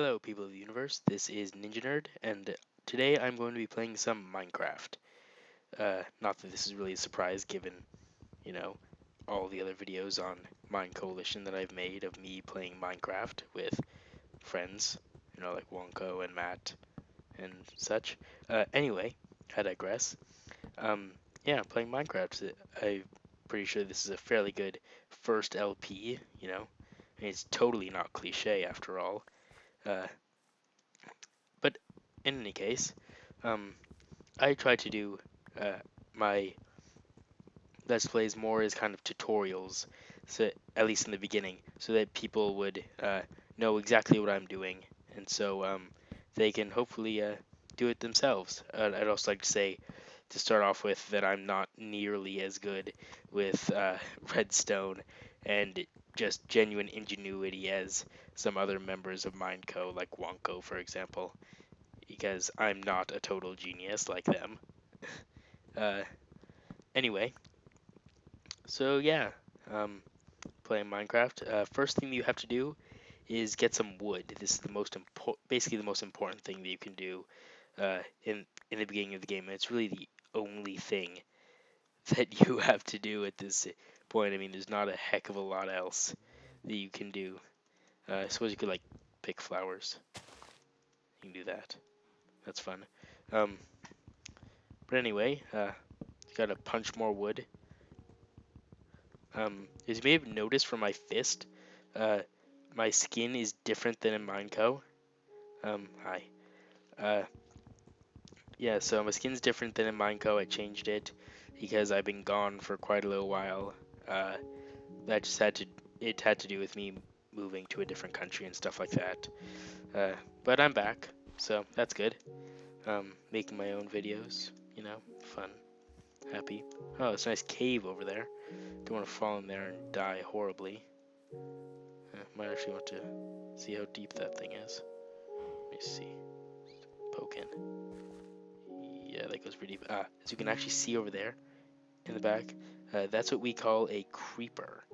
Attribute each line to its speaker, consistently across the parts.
Speaker 1: Hello, people of the universe. This is Ninja Nerd, and today I'm going to be playing some Minecraft. Not that this is really a surprise, given all the other videos on Mine Coalition that I've made of me playing Minecraft with friends, like Wonko and Matt and such. Anyway, I digress. Yeah, playing Minecraft. I'm pretty sure this is a fairly good first LP. It's totally not cliche after all. Uh, but in any case. Um, I try to do uh, my Let's Plays more as kind of tutorials, so at least in the beginning, so that people would know exactly what I'm doing, and so they can hopefully do it themselves. I'd also like to say, to start off with, that I'm not nearly as good with redstone and just genuine ingenuity as some other members of Mineco, like Wonko, for example, because I'm not a total genius like them. Uh, anyway, so yeah, um, playing Minecraft. First thing you have to do is get some wood. This is basically the most important thing that you can do in the beginning of the game. And it's really the only thing that you have to do at this point. I mean, there's not a heck of a lot else that you can do. I suppose you could like pick flowers. You can do that. That's fun. Um, but anyway, you gotta punch more wood. As you may have noticed from my fist, uh, my skin is different than in Mineco. Hi. Uh, yeah, so my skin's different than in Mineco. I changed it because I've been gone for quite a little while. Uh, that just it had to do with me moving to a different country and stuff like that. But I'm back, so that's good. Making my own videos, fun, happy. Oh, it's a nice cave over there. Don't want to fall in there and die horribly. Might actually want to see how deep that thing is. Let me see. Poke in. Yeah, that goes pretty deep. As you can actually see over there in the back, that's what we call a creeper.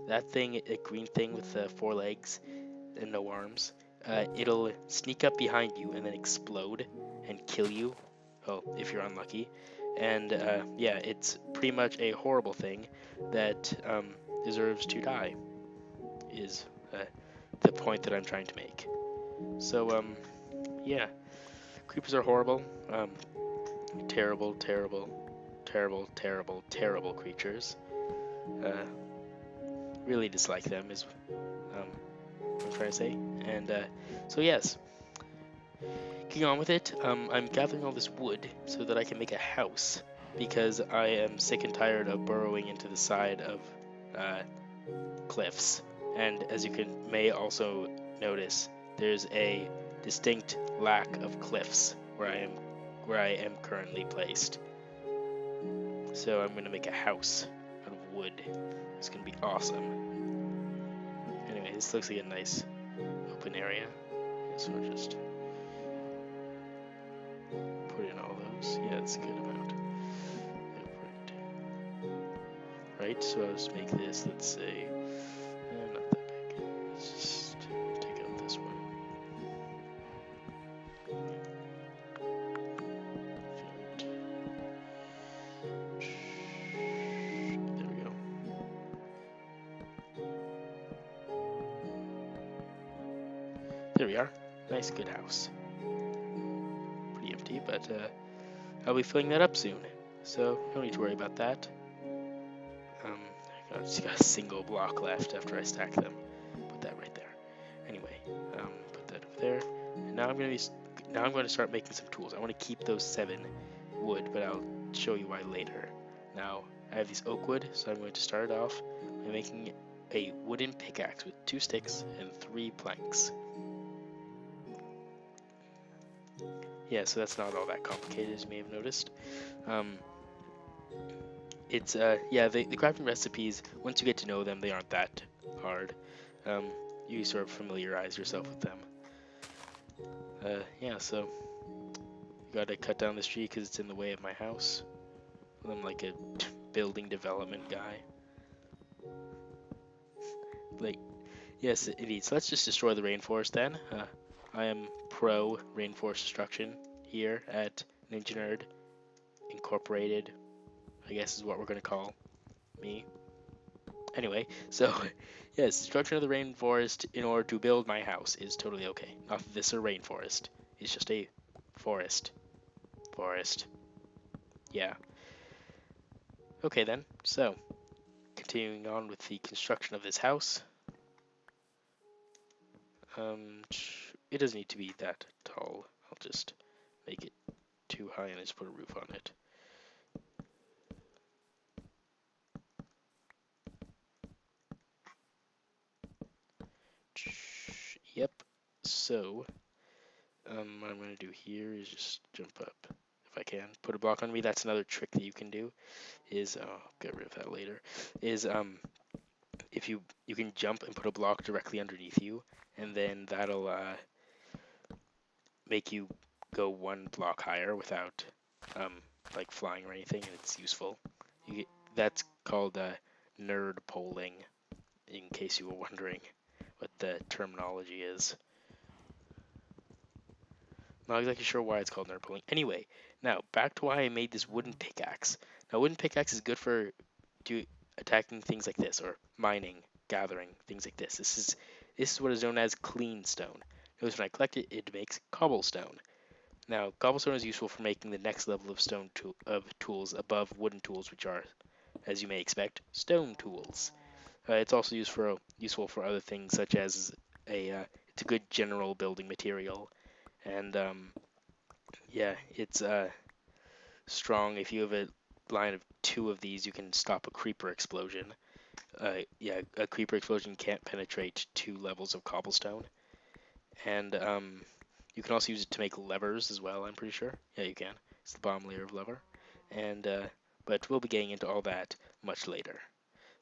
Speaker 1: That thing, a green thing with 4 legs and no arms, it'll sneak up behind you and then explode and kill you. Oh, if you're unlucky. And yeah, it's pretty much a horrible thing that deserves to die, is the point that I'm trying to make. So, yeah, creepers are horrible. Terrible, terrible, terrible, terrible, terrible creatures. Uh, really dislike them is what I'm trying to say. And so yes, getting on with it. I'm gathering all this wood so that I can make a house because I am sick and tired of burrowing into the side of cliffs. And as you may also notice, there's a distinct lack of cliffs where I am currently placed. So I'm gonna make a house out of wood. It's gonna be awesome. Anyway, this looks like a nice open area. So we'll just put in all those. Yeah, that's a good amount. Right, so I'll just make this, let's say, not that big. Let's just take out this one. There we go. There we are. Nice, good house. Pretty empty, but I'll be filling that up soon. So, don't need to worry about that. I just got a single block left after I stack them. Put that right there. Anyway, put that over there. And now I'm going to start making some tools. I want to keep those 7 wood, but I'll show you why later. Now, I have these oak wood, so I'm going to start off by making a wooden pickaxe with 2 sticks and 3 planks. Yeah, so that's not all that complicated, as you may have noticed. It's yeah, the crafting recipes, once you get to know them, they aren't that hard. You sort of familiarize yourself with them. Yeah, so you gotta cut down this tree because it's in the way of my house. I'm like a building development guy. Like, yes, indeed. So let's just destroy the rainforest then. I am pro rainforest destruction here at Ninja Nerd Incorporated, I guess is what we're going to call me. Anyway, so yes, destruction of the rainforest in order to build my house is totally okay. Not that this is a rainforest. It's just a forest. Forest. Yeah. Okay then, so continuing on with the construction of this house. It doesn't need to be that tall. I'll just make it too high and just put a roof on it. Yep. So, what I'm going to do here is just jump up if I can. Put a block on me. That's another trick that you can do. Is I'll get rid of that later. Is if you can jump and put a block directly underneath you, and then that'll make you go one block higher without like flying or anything, and it's useful. That's called nerd polling, in case you were wondering what the terminology is. Not exactly sure why it's called nerd polling. Anyway, now back to why I made this wooden pickaxe. Now, wooden pickaxe is good for attacking things like this, or mining, gathering, things like this. This is what is known as clean stone. Notice when I collect it, it makes cobblestone. Now, cobblestone is useful for making the next level of tools above wooden tools, which are, as you may expect, stone tools. It's also useful for other things, such as it's a good general building material, and yeah, it's strong. If you have a line of 2 of these, you can stop a creeper explosion. Yeah, a creeper explosion can't penetrate 2 levels of cobblestone, and you can also use it to make levers as well. I'm pretty sure. Yeah, you can. It's the bottom layer of lever, and but we'll be getting into all that much later.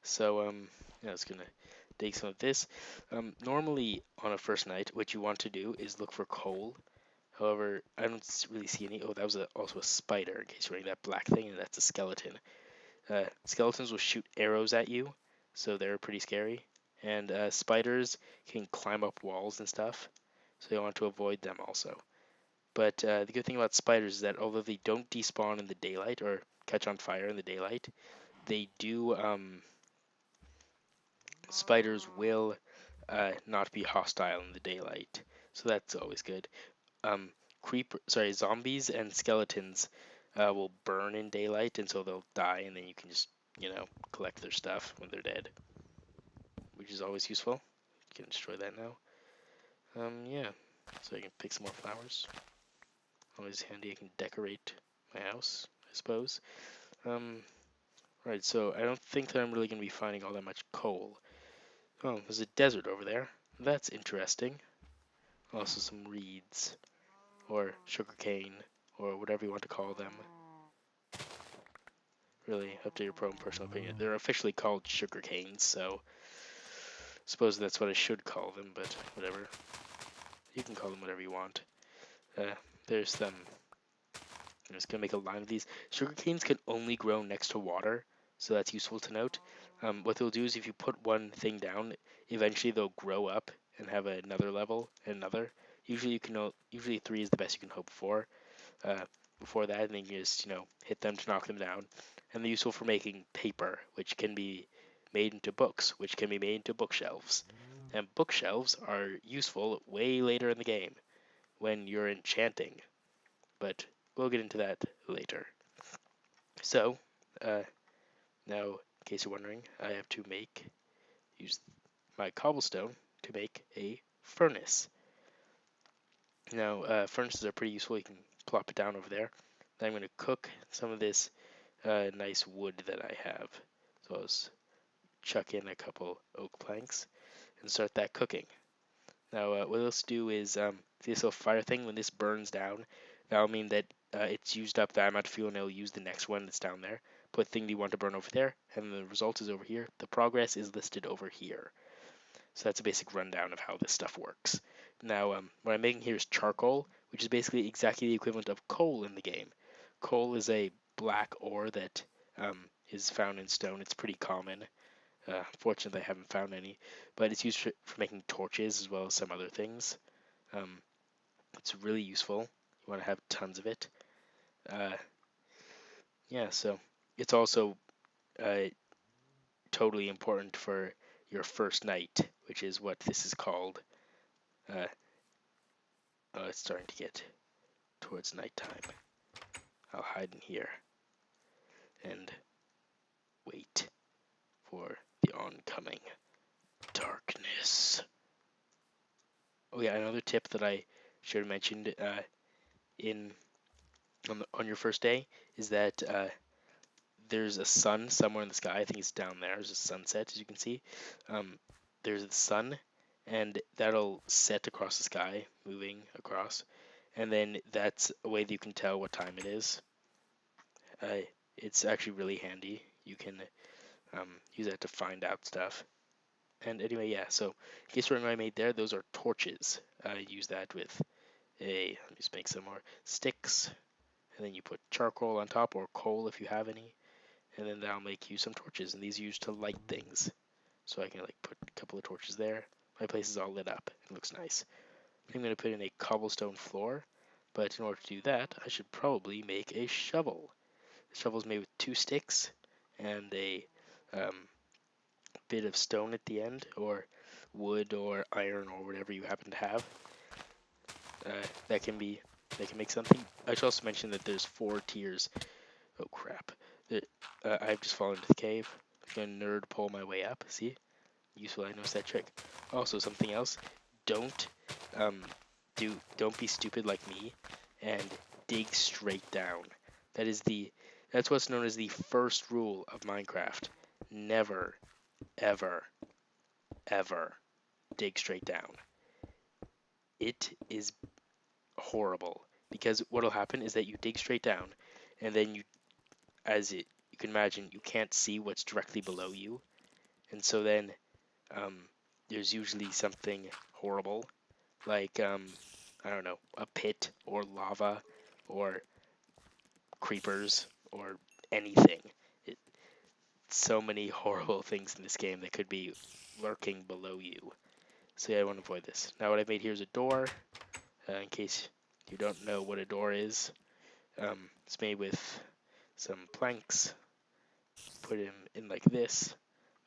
Speaker 1: So yeah, it's gonna dig some of this. Normally on a first night, what you want to do is look for coal. However, I don't really see any. Oh, that was also a spider, in case you're wearing that black thing, and that's a skeleton. Skeletons will shoot arrows at you, so they're pretty scary. And spiders can climb up walls and stuff, so you want to avoid them also. But the good thing about spiders is that although they don't despawn in the daylight or catch on fire in the daylight, they do. Spiders will not be hostile in the daylight, so that's always good. Zombies and skeletons will burn in daylight, and so they'll die, and then you can just, collect their stuff when they're dead, which is always useful. You can destroy that now. Yeah, so I can pick some more flowers. Always handy. I can decorate my house, I suppose. Right, so I don't think that I'm really going to be finding all that much coal. Oh, there's a desert over there. That's interesting. Also some reeds, or sugarcane, or whatever you want to call them. Really, up to your own personal opinion. They're officially called sugar canes, so I suppose that's what I should call them, but whatever. You can call them whatever you want. There's them. I'm just gonna make a line of these. Sugar canes can only grow next to water, so that's useful to note. What they'll do is if you put one thing down, eventually they'll grow up and have another level and another. Usually 3 is the best you can hope for. Before that, and then you just hit them to knock them down. And they're useful for making paper, which can be made into books, which can be made into bookshelves. And bookshelves are useful way later in the game when you're enchanting, but we'll get into that later. So, now, in case you're wondering, I have to use my cobblestone to make a furnace. Now, furnaces are pretty useful. You can plop it down over there. Then I'm going to cook some of this nice wood that I have. So I'll just chuck in a couple oak planks and start that cooking. Now, what else do is this little fire thing, when this burns down, that'll mean that it's used up that amount of fuel, and it'll use the next one that's down there. Put the thing that you want to burn over there, and the result is over here. The progress is listed over here. So that's a basic rundown of how this stuff works. Now, what I'm making here is charcoal, which is basically exactly the equivalent of coal in the game. Coal is a black ore that is found in stone. It's pretty common. Fortunately, I haven't found any, but it's used for making torches as well as some other things. It's really useful. You want to have tons of it. Uh, yeah, so it's also uh, totally important for your first night, which is what this is called. Uh, oh, it's starting to get towards nighttime. I'll hide in here and wait for the oncoming darkness. Oh yeah, another tip that I should have mentioned in on your first day is that there's a sun somewhere in the sky. I think it's down there. There's a sunset, as you can see. Um, there's the sun, and that'll set across the sky, moving across, and then that's a way that you can tell what time it is. Uh, it's actually really handy. You can use that to find out stuff. And anyway, yeah. So in case you're wondering what I made there, those are torches. I use that with let me just make some more sticks, and then you put charcoal on top or coal if you have any, and then that'll make you some torches. And these are used to light things. So I can like put a couple of torches there. My place is all lit up. It looks nice. I'm going to put in a cobblestone floor, but in order to do that, I should probably make a shovel. The shovel is made with 2 sticks and a um, bit of stone at the end, or wood or iron or whatever you happen to have. That can make something. I should also mention that there's 4 tiers. Oh crap! I've just fallen into the cave. I'm gonna nerd pull my way up. See, useful. I noticed that trick. Also, something else. Don't um don't be stupid like me and dig straight down. That's what's known as the first rule of Minecraft. Never, ever, ever dig straight down. It is horrible because what'll happen is that you dig straight down, and then you can imagine, you can't see what's directly below you, and so then um, there's usually something horrible, like I don't know, a pit or lava or creepers or anything. It, so many horrible things in this game that could be lurking below you. So yeah, I want to avoid this. Now what I've made here is a door. In case you don't know what a door is, it's made with some planks. Put them in like this.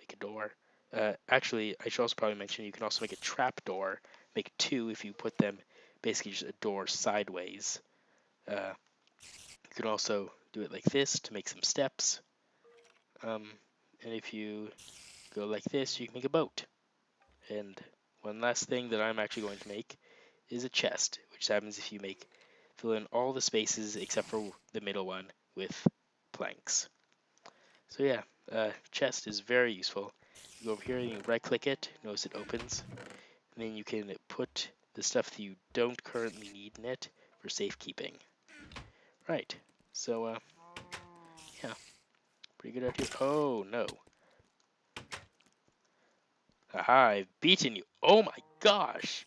Speaker 1: Make a door. Actually, I should also probably mention you can also make a trap door. Make 2 if you put them basically just a door sideways. You can also do it like this to make some steps. And if you go like this, you can make a boat. And one last thing that I'm actually going to make is a chest, which happens if you fill in all the spaces except for the middle one with planks. So yeah, chest is very useful. You go over here and you right click it, notice it opens, and then you can put the stuff that you don't currently need in it for safekeeping. Right, so yeah, pretty good out here. Oh no. Haha, I've beaten you. Oh my gosh!